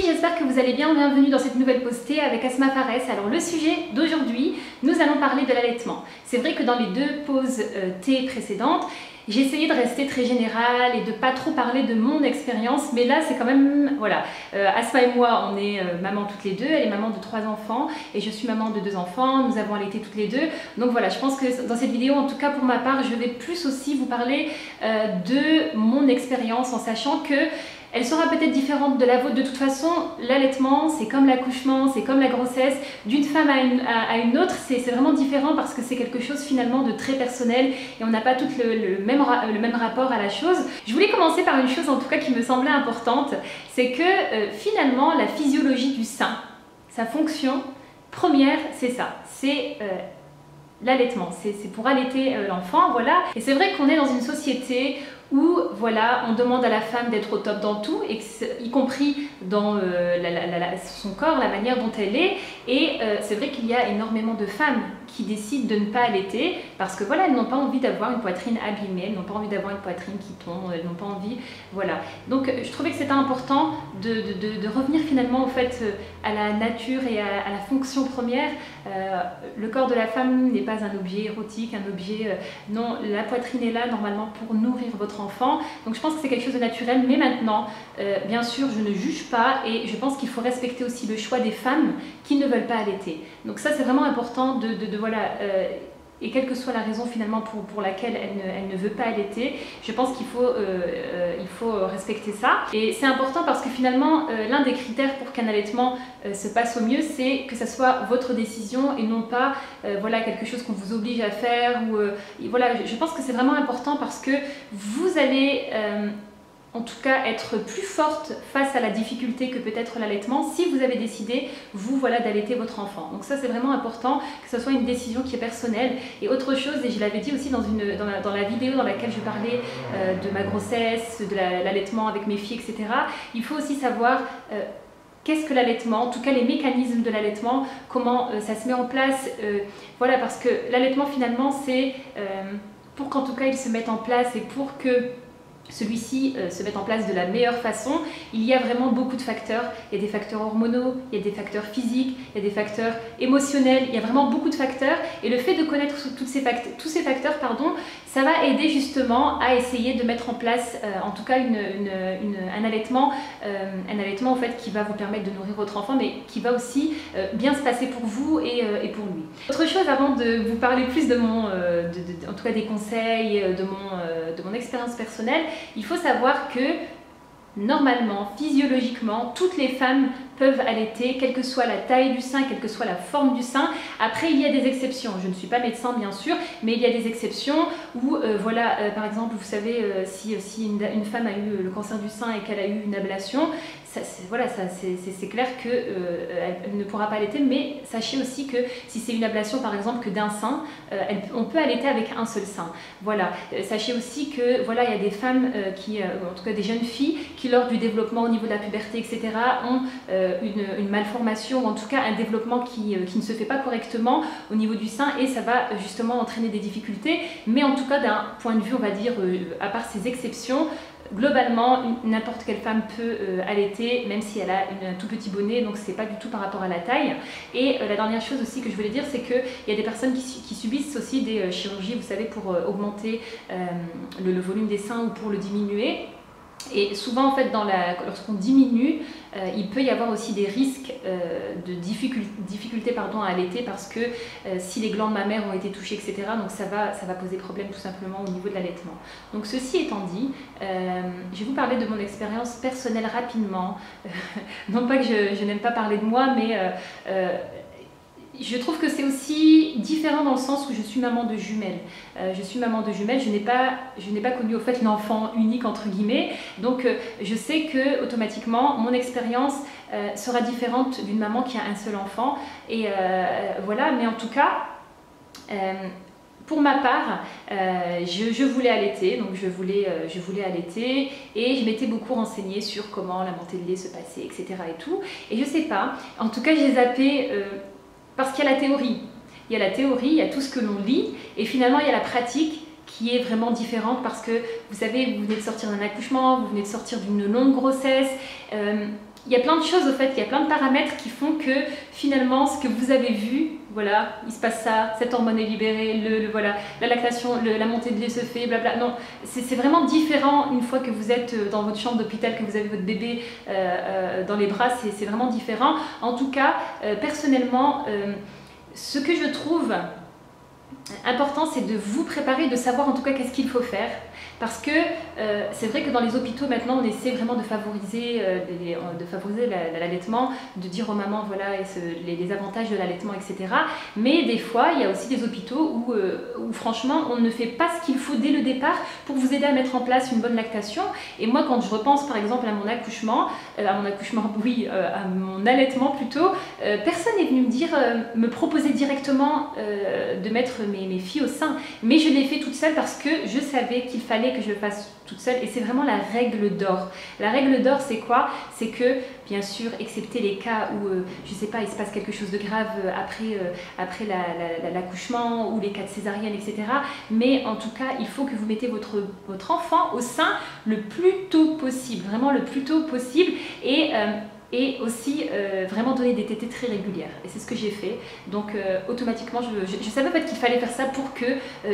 j'espère que vous allez bien. Bienvenue dans cette nouvelle postée avec Asma Fares. Alors le sujet d'aujourd'hui, nous allons parler de l'allaitement. C'est vrai que dans les deux pauses thé précédentes, j'ai essayé de rester très générale et de pas trop parler de mon expérience, mais là c'est quand même, voilà, Asma et moi on est maman toutes les deux, elle est maman de 3 enfants et je suis maman de 2 enfants, nous avons allaité toutes les deux, donc voilà, je pense que dans cette vidéo, en tout cas pour ma part, je vais plus aussi vous parler de mon expérience en sachant que elle sera peut-être différente de la vôtre. De toute façon, l'allaitement, c'est comme l'accouchement, c'est comme la grossesse. D'une femme à une autre, c'est vraiment différent parce que c'est quelque chose finalement de très personnel et on n'a pas tout le même rapport à la chose. Je voulais commencer par une chose en tout cas qui me semblait importante, c'est que finalement la physiologie du sein, sa fonction première, c'est ça, c'est l'allaitement, c'est pour allaiter l'enfant, voilà. Et c'est vrai qu'on est dans une société où voilà, on demande à la femme d'être au top dans tout, y compris dans son corps, la manière dont elle est. Et c'est vrai qu'il y a énormément de femmes qui décident de ne pas allaiter parce que voilà, elles n'ont pas envie d'avoir une poitrine abîmée, elles n'ont pas envie d'avoir une poitrine qui tombe, elles n'ont pas envie, voilà. Donc je trouvais que c'était important de revenir finalement au fait à la nature et à la fonction première. Le corps de la femme n'est pas un objet érotique, un objet... non, la poitrine est là normalement pour nourrir votre enfant. Donc je pense que c'est quelque chose de naturel, mais maintenant, bien sûr, je ne juge pas et je pense qu'il faut respecter aussi le choix des femmes qui ne veulent pas allaiter. Donc ça, c'est vraiment important voilà... et quelle que soit la raison finalement pour laquelle elle ne veut pas allaiter, je pense qu'il faut, respecter ça. Et c'est important parce que finalement, l'un des critères pour qu'un allaitement se passe au mieux, c'est que ça soit votre décision et non pas voilà, quelque chose qu'on vous oblige à faire. Voilà, je pense que c'est vraiment important parce que vous allez... en tout cas être plus forte face à la difficulté que peut être l'allaitement si vous avez décidé, vous, voilà, d'allaiter votre enfant. Donc ça, c'est vraiment important que ce soit une décision qui est personnelle. Et autre chose, et je l'avais dit aussi dans la vidéo dans laquelle je parlais de ma grossesse, de l'allaitement avec mes filles, etc. Il faut aussi savoir qu'est-ce que l'allaitement, en tout cas les mécanismes de l'allaitement, comment ça se met en place. Voilà, parce que l'allaitement finalement, c'est pour qu'en tout cas il se mette en place et pour que celui-ci se met en place de la meilleure façon, il y a vraiment beaucoup de facteurs. Il y a des facteurs hormonaux, il y a des facteurs physiques, il y a des facteurs émotionnels, il y a vraiment beaucoup de facteurs. Et le fait de connaître tous ces facteurs, ça va aider justement à essayer de mettre en place, en tout cas, un allaitement en fait, qui va vous permettre de nourrir votre enfant, mais qui va aussi bien se passer pour vous et pour lui. Autre chose, avant de vous parler plus de en tout cas des conseils, de mon expérience personnelle, il faut savoir que normalement, physiologiquement, toutes les femmes peuvent allaiter, quelle que soit la taille du sein, quelle que soit la forme du sein. Après, il y a des exceptions. Je ne suis pas médecin, bien sûr, mais il y a des exceptions où, voilà, par exemple, vous savez, si une femme a eu le cancer du sein et qu'elle a eu une ablation, voilà, c'est clair qu'elle ne pourra pas allaiter, mais sachez aussi que si c'est une ablation, par exemple, que d'un sein, on peut allaiter avec un seul sein. Voilà. Sachez aussi que, voilà, il y a des femmes en tout cas des jeunes filles, qui lors du développement au niveau de la puberté, etc., ont une malformation ou en tout cas un développement qui ne se fait pas correctement au niveau du sein et ça va justement entraîner des difficultés. Mais en tout cas, d'un point de vue, on va dire, à part ces exceptions, globalement, n'importe quelle femme peut allaiter, même si elle a un tout petit bonnet, donc c'est pas du tout par rapport à la taille. Et la dernière chose aussi que je voulais dire, c'est qu'il y a des personnes qui subissent aussi des chirurgies, vous savez, pour augmenter le volume des seins ou pour le diminuer. Et souvent, en fait, lorsqu'on diminue, il peut y avoir aussi des risques de difficulté à allaiter parce que si les glandes mammaires ont été touchées, etc., donc ça va poser problème tout simplement au niveau de l'allaitement. Donc ceci étant dit, je vais vous parler de mon expérience personnelle rapidement. Non pas que je n'aime pas parler de moi, mais... je trouve que c'est aussi différent dans le sens où je suis maman de jumelles. Je suis maman de jumelles, je n'ai pas connu au fait l'enfant unique entre guillemets, donc je sais que automatiquement mon expérience sera différente d'une maman qui a un seul enfant. Et voilà, mais en tout cas, pour ma part, je voulais allaiter, donc je voulais allaiter et je m'étais beaucoup renseignée sur comment la montée de lait se passait, etc. et tout. Et je sais pas, en tout cas j'ai zappé... parce qu'il y a la théorie. Il y a la théorie, il y a tout ce que l'on lit, et finalement il y a la pratique qui est vraiment différente parce que, vous savez, vous venez de sortir d'un accouchement, vous venez de sortir d'une longue grossesse, il y a plein de choses au fait, il y a plein de paramètres qui font que finalement ce que vous avez vu, voilà, il se passe ça, cette hormone est libérée, voilà, la lactation, la montée de lait se fait, blabla. Non, c'est vraiment différent une fois que vous êtes dans votre chambre d'hôpital, que vous avez votre bébé dans les bras, c'est vraiment différent. En tout cas, personnellement, ce que je trouve important, c'est de vous préparer, de savoir en tout cas qu'est-ce qu'il faut faire. Parce que c'est vrai que dans les hôpitaux maintenant on essaie vraiment de favoriser l'allaitement, de dire aux mamans voilà les avantages de l'allaitement, etc. Mais des fois il y a aussi des hôpitaux où franchement on ne fait pas ce qu'il faut dès le départ pour vous aider à mettre en place une bonne lactation. Et moi quand je repense par exemple à mon allaitement plutôt, personne n'est venu me dire, me proposer directement de mettre mes filles au sein. Mais je l'ai fait toute seule parce que je savais qu'il fallait que je le fasse toute seule, et c'est vraiment la règle d'or. La règle d'or, c'est quoi? C'est que, bien sûr, excepté les cas où, je sais pas, il se passe quelque chose de grave après l'accouchement ou les cas de césarienne, etc. Mais en tout cas, il faut que vous mettez votre enfant au sein le plus tôt possible, vraiment le plus tôt possible, et aussi vraiment donner des tétées très régulières. Et c'est ce que j'ai fait. Donc automatiquement, je savais en fait qu'il fallait faire ça pour que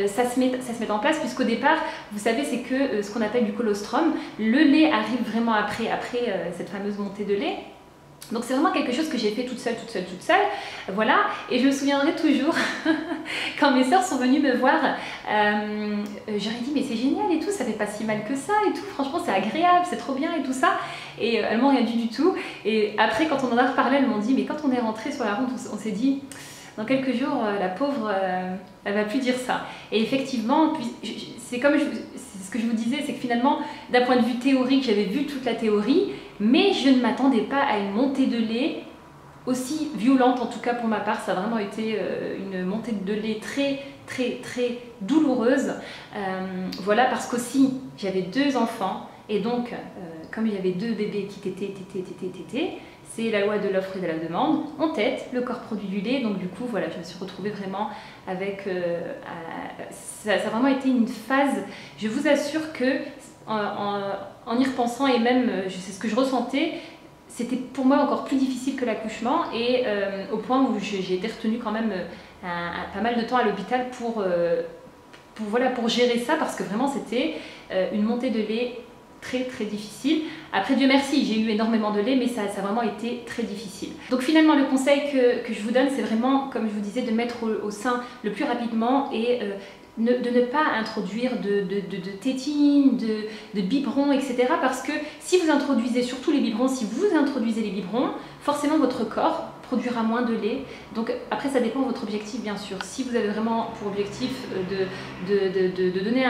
ça se mette en place, puisqu'au départ, vous savez, c'est que ce qu'on appelle du colostrum. Le lait arrive vraiment après cette fameuse montée de lait. Donc c'est vraiment quelque chose que j'ai fait toute seule, voilà. Et je me souviendrai toujours quand mes sœurs sont venues me voir, j'aurais dit mais c'est génial et tout, ça fait pas si mal que ça et tout, franchement c'est agréable, c'est trop bien et tout ça. Et elles m'ont rien dit du tout. Et après quand on en a reparlé, elles m'ont dit mais quand on est rentré sur la route, on s'est dit dans quelques jours la pauvre elle va plus dire ça. Et effectivement, c'est ce que je vous disais, c'est que finalement d'un point de vue théorique, j'avais vu toute la théorie, mais je ne m'attendais pas à une montée de lait aussi violente. En tout cas pour ma part, ça a vraiment été une montée de lait très douloureuse. Voilà, parce qu'aussi j'avais 2 enfants, et donc comme il y avait 2 bébés qui tétaient, c'est la loi de l'offre et de la demande, on tète, le corps produit du lait, donc du coup voilà, je me suis retrouvée vraiment avec, ça a vraiment été une phase, je vous assure que en y repensant, et même je sais ce que je ressentais, c'était pour moi encore plus difficile que l'accouchement, et au point où j'ai été retenue quand même pas mal de temps à l'hôpital pour gérer ça, parce que vraiment c'était une montée de lait très difficile. Après Dieu merci, j'ai eu énormément de lait, mais ça a vraiment été très difficile. Donc finalement le conseil que je vous donne, c'est vraiment, comme je vous disais, de mettre au sein le plus rapidement, et de ne pas introduire de tétines, de biberons, etc. Parce que si vous introduisez surtout les biberons, forcément votre corps produira moins de lait. Donc après ça dépend de votre objectif bien sûr. Si vous avez vraiment pour objectif de donner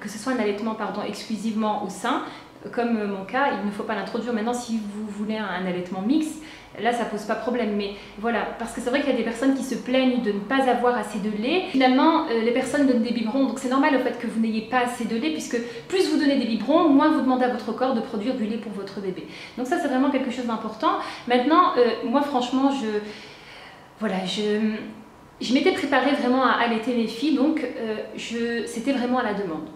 que ce soit un allaitement exclusivement au sein, comme mon cas, il ne faut pas l'introduire. Maintenant si vous voulez un allaitement mixte, là ça pose pas problème, mais voilà, parce que c'est vrai qu'il y a des personnes qui se plaignent de ne pas avoir assez de lait. Finalement les personnes donnent des biberons, donc c'est normal au fait que vous n'ayez pas assez de lait, puisque plus vous donnez des biberons, moins vous demandez à votre corps de produire du lait pour votre bébé. Donc ça c'est vraiment quelque chose d'important. Maintenant moi franchement je m'étais préparée vraiment à allaiter mes filles, donc c'était vraiment à la demande.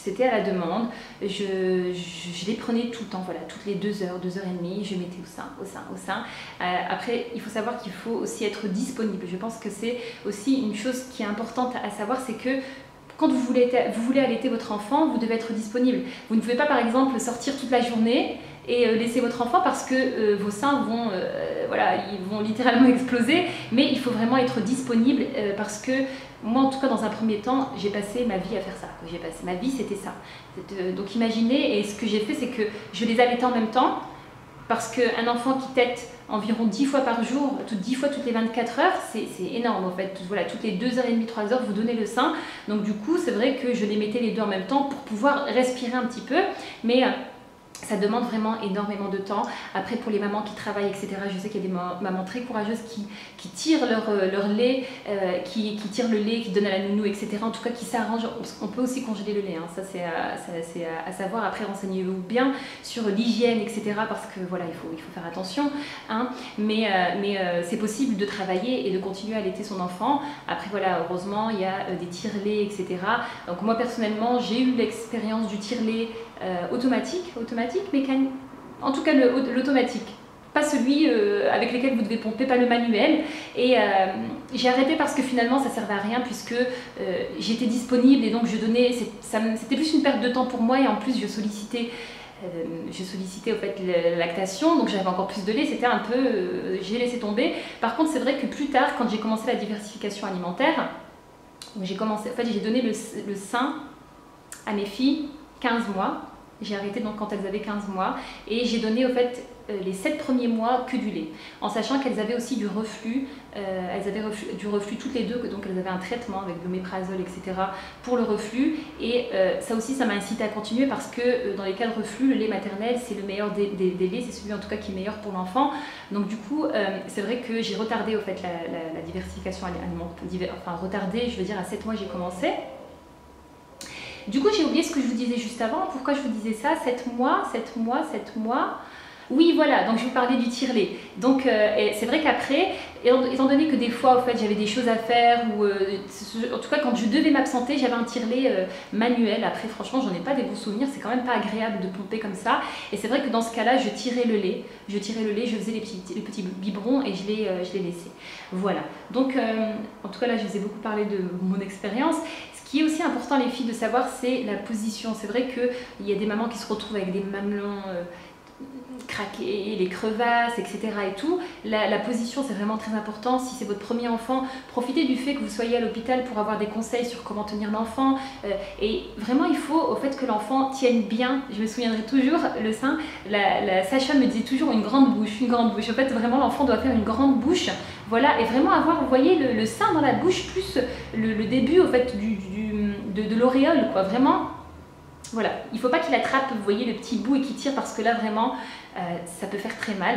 C'était à la demande, je les prenais tout le temps, voilà, toutes les 2 heures, 2 heures et demie, je mettais au sein. Après, il faut savoir qu'il faut aussi être disponible. Je pense que c'est aussi une chose qui est importante à savoir, c'est que quand vous voulez allaiter votre enfant, vous devez être disponible. Vous ne pouvez pas par exemple sortir toute la journée et laisser votre enfant, parce que vos seins vont littéralement exploser, mais il faut vraiment être disponible, parce que moi en tout cas dans un premier temps j'ai passé ma vie à faire ça, ma vie c'était ça. Donc imaginez, et ce que j'ai fait c'est que je les allaitais en même temps, parce qu'un enfant qui tète environ 10 fois par jour, 10 fois toutes les 24 heures, c'est énorme en fait. Voilà, toutes les 2h30, 3 heures, vous donnez le sein. Donc du coup, c'est vrai que je les mettais les 2 en même temps pour pouvoir respirer un petit peu. Mais ça demande vraiment énormément de temps. Après, pour les mamans qui travaillent, etc., je sais qu'il y a des mamans très courageuses qui tirent leur lait, qui tirent le lait, qui donnent à la nounou, etc. En tout cas, qui s'arrangent. On peut aussi congeler le lait, hein. Ça c'est à savoir. Après, renseignez-vous bien sur l'hygiène, etc. Parce que voilà, il faut faire attention, hein. Mais c'est possible de travailler et de continuer à allaiter son enfant. Après, voilà, heureusement, il y a des tire-laits, etc. Donc moi, personnellement, j'ai eu l'expérience du tire-lait automatique, mécanique, en tout cas l'automatique. pas celui avec lequel vous devez pomper, pas le manuel. Et j'ai arrêté parce que finalement ça servait à rien puisque j'étais disponible et donc je donnais, c'était plus une perte de temps pour moi et en plus je sollicitais au fait la lactation, donc j'avais encore plus de lait, c'était un peu, j'ai laissé tomber. Par contre c'est vrai que plus tard quand j'ai commencé la diversification alimentaire, j'ai donné le sein à mes filles 15 mois. J'ai arrêté donc quand elles avaient 15 mois et j'ai donné au fait les 7 premiers mois que du lait, en sachant qu'elles avaient aussi du reflux, du reflux toutes les deux, donc elles avaient un traitement avec le méprazole, etc. pour le reflux et ça aussi ça m'a incité à continuer parce que dans les cas de reflux, le lait maternel c'est le meilleur des laits, c'est celui en tout cas qui est meilleur pour l'enfant. Donc du coup c'est vrai que j'ai retardé au fait la diversification alimentaire, enfin retardé, je veux dire à 7 mois j'ai commencé. Du coup, j'ai oublié ce que je vous disais juste avant. Pourquoi je vous disais ça? 7 mois. Oui, voilà, donc je vous parlais du tire-lait. Donc, c'est vrai qu'après, étant donné que des fois, en fait, j'avais des choses à faire, ou en tout cas, quand je devais m'absenter, j'avais un tire-lait manuel. Après, franchement, j'en ai pas des bons souvenirs. C'est quand même pas agréable de pomper comme ça. Et c'est vrai que dans ce cas-là, je tirais le lait. Je faisais les petits biberons et je les laissais. Voilà. Donc, en tout cas, là, je vous ai beaucoup parlé de mon expérience. Ce qui est aussi important les filles de savoir, c'est la position. C'est vrai qu'il y a des mamans qui se retrouvent avec des mamelons craqués, les crevasses, etc. et tout. La position c'est vraiment très important. Si c'est votre premier enfant, profitez du fait que vous soyez à l'hôpital pour avoir des conseils sur comment tenir l'enfant. Et vraiment il faut au fait que l'enfant tienne bien. Je me souviendrai toujours, le sein, la sage-femme me disait toujours une grande bouche. En fait vraiment l'enfant doit faire une grande bouche. Voilà, et vraiment avoir, vous voyez, le sein dans la bouche, plus le début, au fait, de l'auréole, quoi, vraiment. Voilà, il ne faut pas qu'il attrape, vous voyez, le petit bout et qu'il tire, parce que là, vraiment, ça peut faire très mal.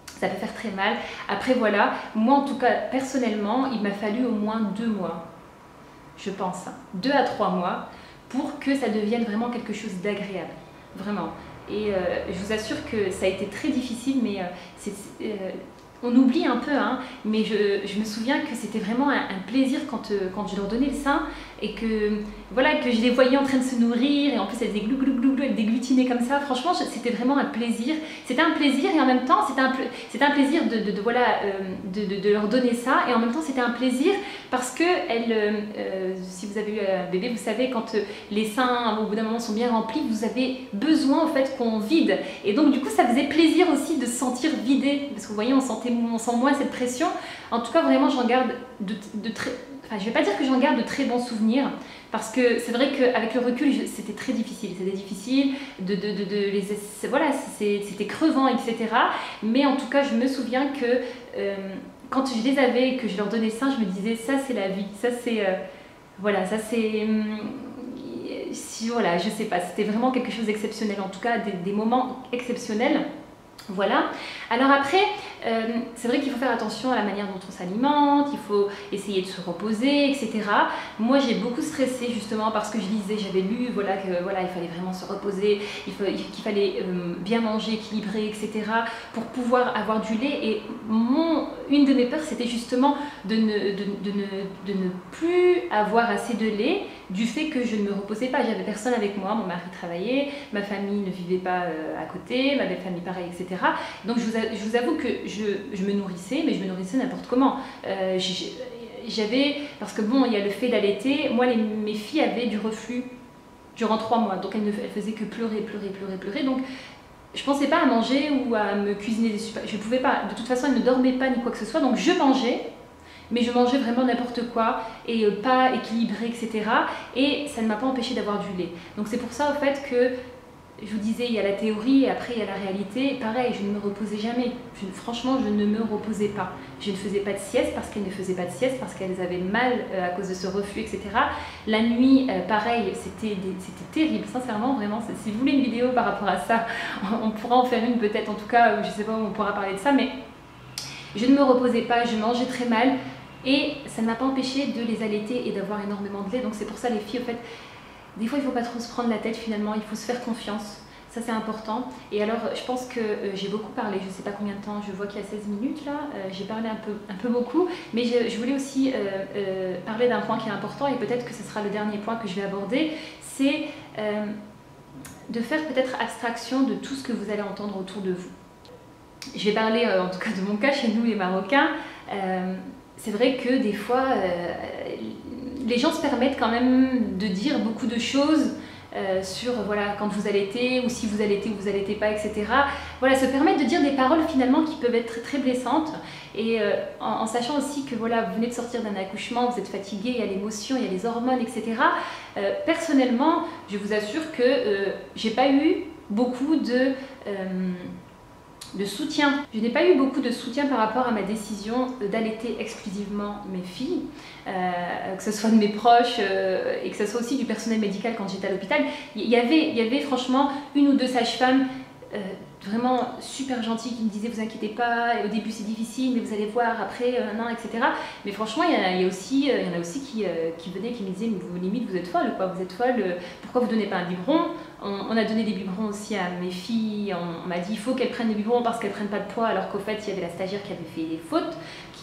Ça peut faire très mal. Après, voilà, moi, en tout cas, personnellement, il m'a fallu au moins 2 mois, je pense, 2 à 3 mois, pour que ça devienne vraiment quelque chose d'agréable, vraiment. Et je vous assure que ça a été très difficile, mais on oublie un peu, hein, mais je me souviens que c'était vraiment un plaisir quand je leur donnais le sein et que, voilà, que je les voyais en train de se nourrir et en plus elles faisaient glou glou glou glou, elles déglutinaient comme ça. Franchement, c'était vraiment un plaisir. C'était un plaisir et en même temps, c'était un plaisir de leur donner ça et en même temps, c'était un plaisir parce que si vous avez eu un bébé, vous savez, quand les seins au bout d'un moment sont bien remplis, vous avez besoin en fait qu'on vide. Et donc du coup, ça faisait plaisir aussi de se sentir vidé parce que vous voyez, on sent moins cette pression. En tout cas, vraiment, j'en garde enfin, je ne vais pas dire que j'en garde de très bons souvenirs, parce que c'est vrai qu'avec le recul, c'était très difficile. C'était difficile voilà, c'était crevant, etc. Mais en tout cas, je me souviens que quand je les avais et que je leur donnais ça, je me disais, ça c'est la vie, ça c'est... voilà, ça c'est... voilà, je sais pas, c'était vraiment quelque chose d'exceptionnel, en tout cas des moments exceptionnels. Voilà. Alors après, c'est vrai qu'il faut faire attention à la manière dont on s'alimente, il faut essayer de se reposer, etc. Moi, j'ai beaucoup stressé justement parce que j'avais lu voilà, que voilà, il fallait vraiment se reposer, qu'il fallait bien manger, équilibrer, etc. pour pouvoir avoir du lait. Et une de mes peurs, c'était justement de ne plus avoir assez de lait du fait que je ne me reposais pas. J'avais personne avec moi, mon mari travaillait, ma famille ne vivait pas à côté, ma belle famille pareil, etc. Donc je vous avoue que je me nourrissais, mais je me nourrissais n'importe comment. Parce que bon, il y a le fait d'allaiter, moi mes filles avaient du reflux durant 3 mois, donc elles faisaient que pleurer, donc je pensais pas à manger ou à me cuisiner des super... Je pouvais pas, de toute façon elles ne dormaient pas ni quoi que ce soit, donc je mangeais, mais je mangeais vraiment n'importe quoi et pas équilibré, etc. Et ça ne m'a pas empêché d'avoir du lait. Donc c'est pour ça au fait que je vous disais, il y a la théorie et après il y a la réalité. Pareil, je ne me reposais jamais. Franchement, je ne me reposais pas. Je ne faisais pas de sieste parce qu'elles ne faisaient pas de sieste, parce qu'elles avaient mal à cause de ce reflux, etc. La nuit, pareil, c'était terrible. Sincèrement, vraiment, si vous voulez une vidéo par rapport à ça, on pourra en faire une peut-être, en tout cas, je ne sais pas où on pourra parler de ça, mais je ne me reposais pas, je mangeais très mal et ça ne m'a pas empêché de les allaiter et d'avoir énormément de lait. Donc c'est pour ça les filles, en fait, des fois, il ne faut pas trop se prendre la tête finalement, il faut se faire confiance. Ça, c'est important. Et alors, je pense que j'ai beaucoup parlé, je ne sais pas combien de temps, je vois qu'il y a 16 minutes là, j'ai parlé un peu beaucoup, mais je voulais aussi parler d'un point qui est important et peut-être que ce sera le dernier point que je vais aborder, c'est de faire peut-être abstraction de tout ce que vous allez entendre autour de vous. je vais parler en tout cas de mon cas chez nous les Marocains. C'est vrai que des fois, les gens se permettent quand même de dire beaucoup de choses sur voilà, quand vous allaitez ou si vous allaitez ou vous allaitez pas, etc. Voilà, se permettre de dire des paroles finalement qui peuvent être très, très blessantes et en sachant aussi que voilà, vous venez de sortir d'un accouchement, vous êtes fatigué, il y a l'émotion, il y a les hormones, etc. Personnellement, je vous assure que j'ai pas eu beaucoup de soutien. Je n'ai pas eu beaucoup de soutien par rapport à ma décision d'allaiter exclusivement mes filles, que ce soit de mes proches et que ce soit aussi du personnel médical quand j'étais à l'hôpital. Il y avait franchement une ou deux sages-femmes vraiment super gentilles qui me disaient vous inquiétez pas, au début c'est difficile mais vous allez voir après, non, etc. Mais franchement il y en a aussi qui venaient, qui me disaient mais vous, limite vous êtes folle quoi, vous êtes folle, pourquoi vous donnez pas un biberon? On a donné des biberons aussi à mes filles, on m'a dit il faut qu'elles prennent des biberons parce qu'elles prennent pas de poids, alors qu'au fait il y avait la stagiaire qui avait fait des fautes,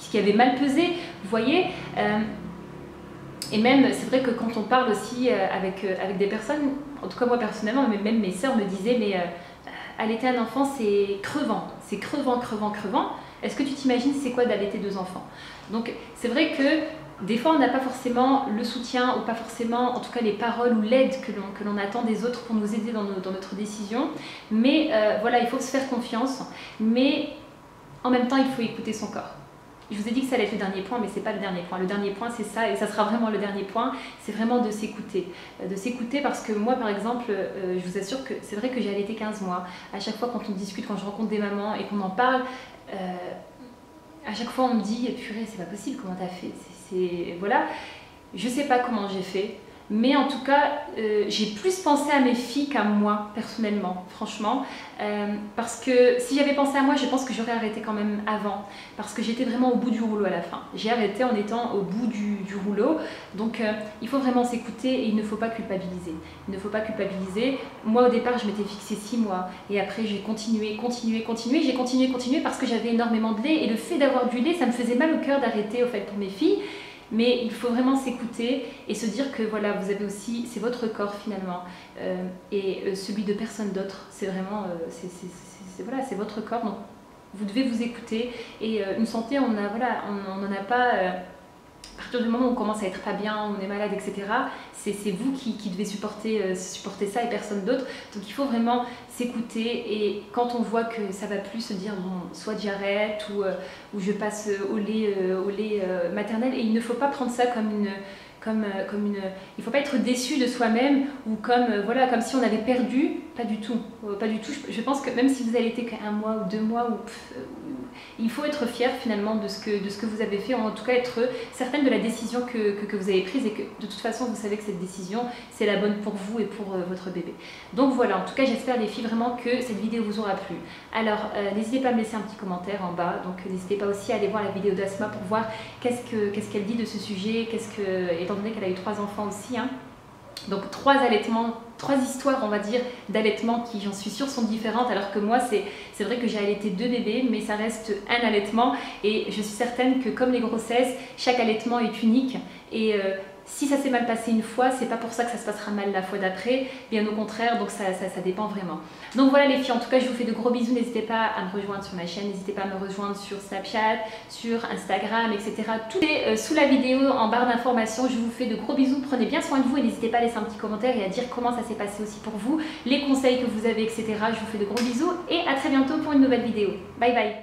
qui avait mal pesé, vous voyez. Et même, c'est vrai que quand on parle aussi avec des personnes, en tout cas moi personnellement, mais même mes sœurs me disaient mais allaiter un enfant c'est crevant, crevant. Est-ce que tu t'imagines c'est quoi d'allaiter 2 enfants? Donc c'est vrai que des fois on n'a pas forcément le soutien ou pas forcément en tout cas les paroles ou l'aide que l'on attend des autres pour nous aider dans notre décision. Mais voilà, il faut se faire confiance, mais en même temps il faut écouter son corps. Je vous ai dit que ça allait être le dernier point, mais c'est pas le dernier point. Le dernier point, c'est ça, et ça sera vraiment le dernier point, c'est vraiment de s'écouter. De s'écouter parce que moi, par exemple, je vous assure que c'est vrai que j'ai allaité 15 mois. À chaque fois, quand on discute, quand je rencontre des mamans et qu'on en parle, à chaque fois, on me dit « Purée, c'est pas possible, comment t'as fait ?» Voilà, je sais pas comment j'ai fait. Mais en tout cas, j'ai plus pensé à mes filles qu'à moi, personnellement, franchement. Parce que si j'avais pensé à moi, je pense que j'aurais arrêté quand même avant. Parce que j'étais vraiment au bout du rouleau à la fin. J'ai arrêté en étant au bout du rouleau. Donc il faut vraiment s'écouter et il ne faut pas culpabiliser. Il ne faut pas culpabiliser. Moi, au départ, je m'étais fixé 6 mois. Et après, j'ai continué. J'ai continué parce que j'avais énormément de lait. Et le fait d'avoir du lait, ça me faisait mal au cœur d'arrêter, au fait, pour mes filles. Mais il faut vraiment s'écouter et se dire que voilà, vous avez aussi, c'est votre corps finalement, et celui de personne d'autre. C'est vraiment, voilà, c'est votre corps. Donc vous devez vous écouter. Et une santé, on n'en a pas. À partir du moment où on commence à être pas bien, on est malade, etc., c'est vous qui devez supporter ça et personne d'autre. Donc il faut vraiment s'écouter et quand on voit que ça va plus, se dire bon, soit j'arrête ou je passe au lait maternel. Et il ne faut pas prendre ça comme une... il ne faut pas être déçu de soi-même ou voilà, comme si on avait perdu, pas du tout. Je pense que même si vous allaitez qu'1 mois ou 2 mois, il faut être fier finalement de ce que vous avez fait, ou en tout cas être certaine de la décision que vous avez prise et que de toute façon vous savez que cette décision c'est la bonne pour vous et pour votre bébé. Donc voilà, en tout cas j'espère les filles vraiment que cette vidéo vous aura plu. Alors n'hésitez pas à me laisser un petit commentaire en bas, donc n'hésitez pas aussi à aller voir la vidéo d'Asma pour voir qu'est-ce qu'elle dit de ce sujet, étant donné qu'elle a eu 3 enfants aussi, hein. Donc 3 allaitements, 3 histoires on va dire d'allaitement qui j'en suis sûre sont différentes, alors que moi c'est vrai que j'ai allaité 2 bébés mais ça reste un allaitement et je suis certaine que comme les grossesses, chaque allaitement est unique et si ça s'est mal passé une fois, c'est pas pour ça que ça se passera mal la fois d'après, bien au contraire, donc ça dépend vraiment. Donc voilà les filles, en tout cas je vous fais de gros bisous, n'hésitez pas à me rejoindre sur ma chaîne, n'hésitez pas à me rejoindre sur Snapchat, sur Instagram, etc. Tout est sous la vidéo en barre d'informations, je vous fais de gros bisous, prenez bien soin de vous et n'hésitez pas à laisser un petit commentaire et à dire comment ça s'est passé aussi pour vous, les conseils que vous avez, etc. Je vous fais de gros bisous et à très bientôt pour une nouvelle vidéo. Bye bye.